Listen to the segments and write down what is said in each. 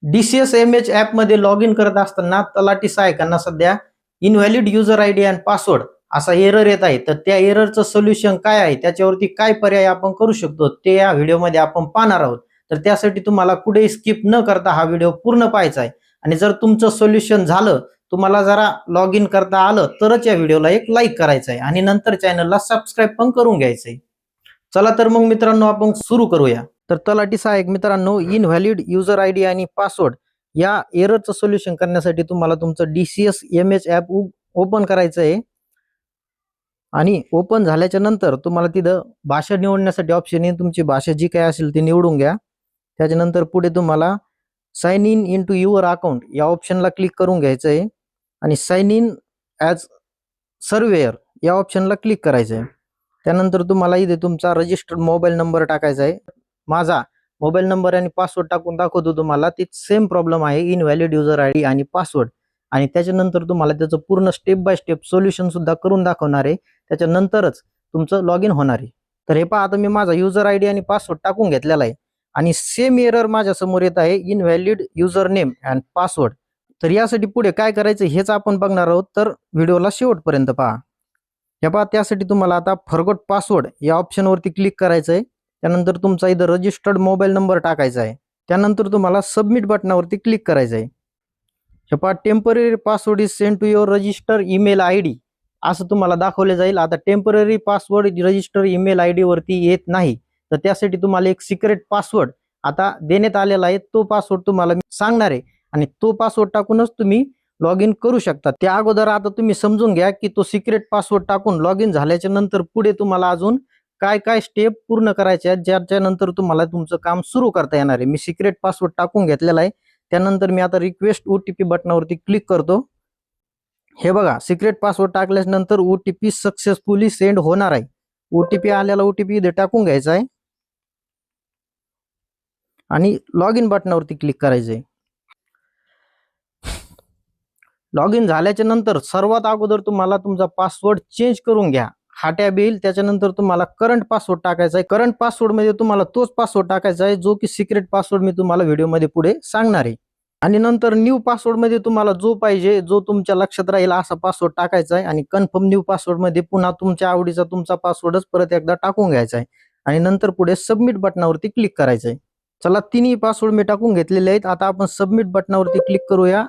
DCSMH ॲपमध्ये log in करत असताना तलाठी सहाय्यकांना सध्या invalid user ID and password असा एरर येत आहे. तर त्या एररचं सोल्युशन काय आहे, त्याच्यावरती काय पर्याय आपण करू शकतो, ते या व्हिडिओमध्ये आपण पाहणार आहोत. तर त्यासाठी तुम्हाला कुठेही स्किप न करता हा व्हिडिओ पूर्ण पाहायचा आहे. आणि जर तुमचं सोल्युशन झालं, तुम्हाला जरा लॉग इन करता आलं, तरच या व्हिडिओला एक लाईक करायचं आहे आणि नंतर चॅनलला सबस्क्राईब पण करून घ्यायचं आहे. चला तर मग मित्रांनो आपण सुरू करूया. तर तलाठी सहाय्यक मित्रांनो, इनव्हॅलिड युजर आयडी आणि पासवर्ड या एररचं सोल्युशन करण्यासाठी तुम्हाला तुमचं DCSMH ॲप ओपन करायचं आहे. आणि ओपन झाल्याच्या नंतर तुम्हाला तिथं भाषा निवडण्यासाठी ऑप्शन आहे. तुमची भाषा जी काही असेल ती निवडून घ्या. त्याच्यानंतर पुढे तुम्हाला sign in into your account या ऑप्शनला क्लिक करून घ्यायचं आहे आणि साइन इन ॲज सर्वेअर या ऑप्शनला क्लिक करायचं आहे. त्यानंतर तुम्हाला इथे तुमचा रजिस्टर्ड मोबाईल नंबर टाकायचा आहे. माझा मोबाईल नंबर आणि पासवर्ड टाकून दाखवतो तुम्हाला. ती सेम प्रॉब्लेम आहे, इनव्हॅलिड युजर आयडी आणि पासवर्ड. आणि त्याच्यानंतर तुम्हाला त्याचं पूर्ण स्टेप बाय स्टेप सोल्युशन सुद्धा करून दाखवणार आहे. त्याच्यानंतरच तुमचं लॉग इन होणार आहे. तर हे पहा, आता मी माझा युजर आयडी आणि पासवर्ड टाकून घेतलेला आहे आणि सेम एरर माझ्या समोर येत आहे, invalid user name and password. तर यासाठी पुढे काय करायचं हेच आपण बघणार आहोत. तर व्हिडिओला शेवटपर्यंत पहा. हे पहा, त्यासाठी तुम्हाला आता फॉरगॉट पासवर्ड या ऑप्शनवरती क्लिक करायचं आहे. त्यानंतर तुमचा इथं रजिस्टर्ड मोबाईल नंबर टाकायचा आहे. त्यानंतर तुम्हाला सबमिट बटनावरती क्लिक करायचं आहे. हे पहा, temporary password is send to your register email I D असं तुम्हाला दाखवले जाईल. आता temporary password register email I D वरती येत नाही, तर त्यासाठी तुम्हाला एक सिक्रेट पासवर्ड आता देण्यात आलेला आहे. तो पासवर्ड तुम्हाला मी सांगणार आहे आणि तो पासवर्ड टाकूनच तुम्ही लॉग इन करू शकता. त्या अगोदर आता तुम्ही समजून घ्या की तो सिक्रेट पासवर्ड टाकून लॉग इन झाल्याच्या नंतर पुढे तुम्हाला अजून काय काय स्टेप पूर्ण करायचे आहेत, ज्याच्या नंतर तुम्हाला तुमचं काम सुरू करता येणार आहे. मी सिक्रेट पासवर्ड टाकून घेतलेला आहे. त्यानंतर मी आता रिक्वेस्ट OTP बटनावरती क्लिक करतो. हे बघा, सिक्रेट पासवर्ड टाकल्यानंतर OTP सक्सेसफुली सेंड होणार आहे. OTP आलेला OTP इथे टाकून घ्यायचा आहे आणि लॉग इन बटनावरती क्लिक करायचं आहे. लॉग इन झाल्याच्या नंतर सर्वात अगोदर तुम्हाला तुमचा पासवर्ड चेंज करून घ्या. हा टॅब येईल. त्याच्यानंतर तुम्हाला करंट पासवर्ड टाकायचा आहे. करंट पासवर्ड मध्ये तुम्हाला तोच पासवर्ड टाकायचा आहे जो की सिक्रेट पासवर्ड मी तुम्हाला व्हिडिओमध्ये पुढे सांगणार आहे. आणि नंतर न्यू पासवर्ड मध्ये तुम्हाला जो पाहिजे, जो तुमच्या लक्षात राहील असा पासवर्ड टाकायचा आहे. आणि कन्फर्म न्यू पासवर्ड मध्ये पुन्हा तुमच्या आवडीचा तुमचा पासवर्डच परत एकदा टाकून घ्यायचा आहे आणि नंतर पुढे सबमिट बटनावरती क्लिक करायचं आहे. चला, तिन्ही पासवर्ड मी टाकून घेतलेले आहेत. आता आपण सबमिट बटनावरती क्लिक करूया.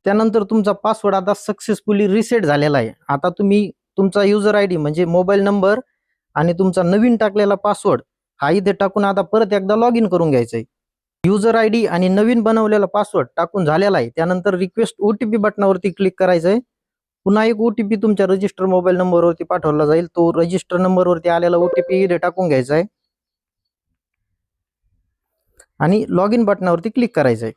त्यानंतर तुमचा पासवर्ड आता सक्सेसफुली रिसेट झालेला आहे. आता तुम्ही तुमचा युजर आयडी म्हणजे मोबाईल नंबर आणि तुमचा नवीन टाकलेला पासवर्ड हा इथे टाकून आता परत एकदा लॉग इन करून घ्यायचं आहे. युजर आयडी आणि नवीन बनवलेला पासवर्ड टाकून झालेला आहे. त्यानंतर रिक्वेस्ट OTP बटनावरती क्लिक करायचं आहे. पुन्हा एक OTP तुमच्या रजिस्टर मोबाईल नंबरवरती पाठवला जाईल. तो रजिस्टर नंबरवरती आलेला OTP इथे टाकून घ्यायचा आहे आणि लॉग इन बटनावरती क्लिक करायचं आहे.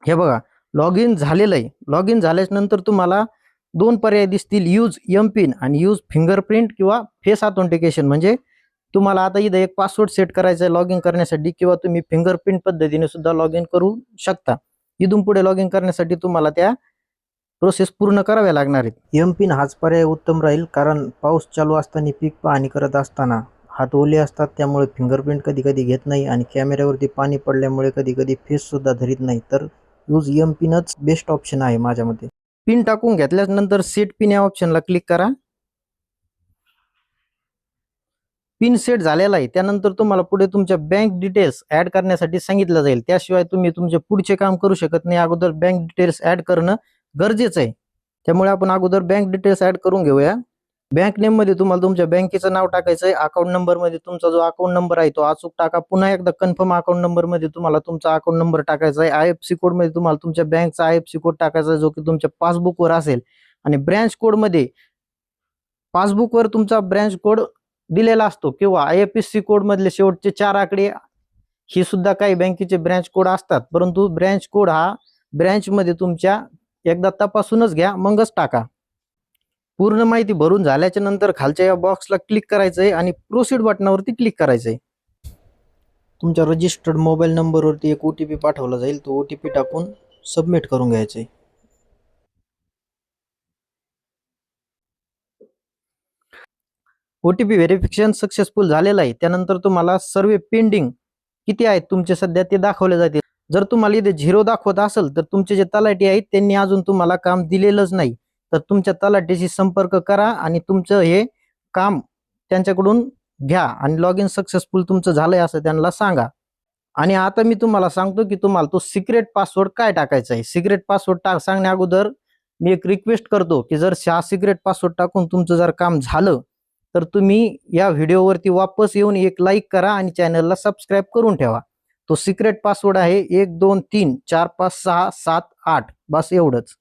हे बघा, लॉग इन झालेलं आहे. लॉग इन झाल्यानंतर तुम्हाला दोन पर्याय दिसतील, यूज एमपिन आणि यूज फिंगरप्रिंट किंवा फेस ऑथेंटिकेशन. म्हणजे तुम्हाला आता इथं एक पासवर्ड सेट करायचा आहे लॉग इन करण्यासाठी, किंवा तुम्ही फिंगरप्रिंट पद्धतीने सुद्धा लॉग इन करू शकता. इथून पुढे लॉग इन करण्यासाठी तुम्हाला त्या प्रोसेस पूर्ण कराव्या लागणार आहेत. एमपिन हाच पर्याय उत्तम राहील, कारण पाऊस चालू असताना पीक पाहणी करत असताना हात ओले असतात, त्यामुळे फिंगरप्रिंट कधी कधी घेत नाही आणि कॅमेऱ्यावरती पाणी पडल्यामुळे कधी कधी फेस सुद्धा धरीत नाही. तर यूज एमपिनच बेस्ट ऑप्शन आहे माझ्या मते. पिन टाकून घेतल्यानंतर सेट पिन या ऑप्शनला क्लिक करा. पिन सेट झालेला आहे. त्यानंतर तुम्हाला पुढे तुमच्या बँक डिटेल्स ऍड करण्यासाठी सांगितलं जाईल. त्याशिवाय तुम्ही तुमचे पुढचे काम करू शकत नाही. अगोदर बँक डिटेल्स ऍड करणं गरजेचं आहे. त्यामुळे आपण अगोदर बँक डिटेल्स ऍड करून घेऊया. बँक नेम मध्ये तुम्हाला तुमच्या बँकेचं नाव टाकायचं आहे. अकाउंट नंबर मध्ये तुमचा जो अकाउंट नंबर आहे तो अचूक टाका. पुन्हा एकदा कन्फर्म अकाउंट नंबर मध्ये तुम्हाला तुमचा अकाउंट नंबर टाकायचा आहे. IFSC कोड मध्ये तुम्हाला तुमच्या बँकचा IFSC कोड टाकायचा आहे, जो की तुमच्या पासबुकवर असेल. आणि ब्रँच कोड मध्ये पासबुकवर तुमचा ब्रँच कोड दिलेला असतो, किंवा IFSC कोड मधले शेवटचे 4 आकडे ही सुद्धा काही बँकेचे ब्रँच कोड असतात. परंतु ब्रँच कोड हा ब्रँच मध्ये तुमच्या एकदा तपासूनच घ्या, मगच टाका. पूर्ण माहिती भरून झाल्याच्या नंतर खालच्या या बॉक्सला क्लिक करायचं आहे आणि प्रोसीड बटनावरती क्लिक करायचं आहे. तुमच्या रजिस्टर्ड मोबाईल नंबरवरती एक OTP पाठवला जाईल. तो OTP टाकून सबमिट करून घ्यायचं आहे. OTP व्हेरिफिकेशन सक्सेसफुल झालेलं आहे. त्यानंतर तुम्हाला सर्वे पेंडिंग किती आहेत तुमचे सध्या ते दाखवले जातील. जर तुम्हाला इथे 0 दाखवत असेल तर तुमचे जे तलाठी आहेत त्यांनी अजून तुम्हाला काम दिलेलंच नाही. तर तुमच्या तलाठीशी संपर्क करा आणि तुमचं हे काम त्यांच्याकडून घ्या आणि लॉग इन सक्सेसफुल तुमचं झालंय असं त्यांना सांगा. आणि आता मी तुम्हाला सांगतो की तुम्हाला तो सिक्रेट पासवर्ड काय टाकायचा आहे. सिक्रेट पासवर्ड सांगण्या अगोदर मी एक रिक्वेस्ट करतो की जर हा सिक्रेट पासवर्ड टाकून तुमचं जर काम झालं तर तुम्ही या व्हिडिओवरती वापस येऊन एक लाईक करा आणि चॅनलला सबस्क्राईब करून ठेवा. तो सिक्रेट पासवर्ड आहे 1 2 3 4 5 6 7 8 बस एवढंच.